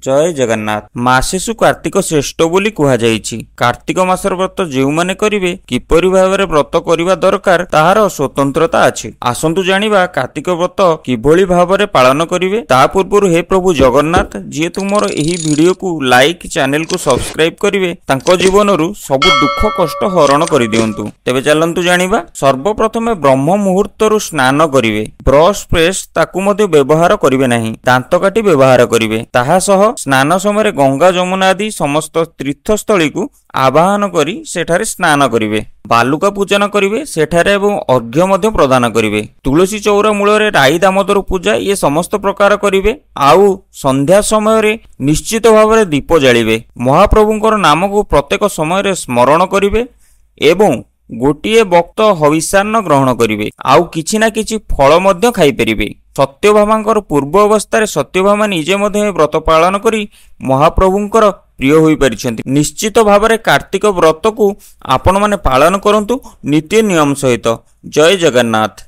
जय जगन्नाथ। मासेसु कार्तिक श्रेष्ठ बोली कुहा जाइछि। कार्तिक मासर व्रत जेउमाने करिवे किपरि भाबरे व्रत करिवा दरकार ताहार स्वतंत्रता अछि। आसंतु जानिबा कार्तिक व्रत किभଳି भाबरे पालन करिवे। ता पूर्वरु हे प्रभु जगन्नाथ जे तुमर एही वीडियो को लाइक चैनल को सब्सक्राइब करिवे तांको जीवनरु सब दुख कष्ट हरण करि दियंतु। तेबे चलंतु जानिबा। सर्वप्रथमे ब्रह्म मुहूर्तरु स्नान करिवे। ब्रश पेस्ट ताकू मध्ये व्यवहार करिवे नाही। दांत काटी व्यवहार करिवे। ताहा सह स्नान समय गंगा जमुना आदि समस्त तीर्थस्थली को आवाहन करी सेठारे स्नान करिवे। बालुका पूजन करिवे। सेठारे एवं अर्घ्य मध्य प्रदान करिवे। तुलसी चौरा मूलरे राई दामोदर पूजा ये समस्त प्रकार करिवे। आउ संध्या समय निश्चित भाव दीप जालिवे। महाप्रभुंकर नाम को प्रत्येक समय स्मरण करिवे एवं गोटिए भक्त हविषान्न ग्रहण करिवे। आउ किछि ना किछि फल मध्य खाई परिवे। सत्यभामांकर पूर्व अवस्था सत्यभामा निजे मध्य व्रत पालन करी महाप्रभुंकर प्रिय होई परिछन्ति। निश्चित भाव कार्तिक व्रत को आपण माने पालन करंतु नित्य नियम सहित। जय जगन्नाथ।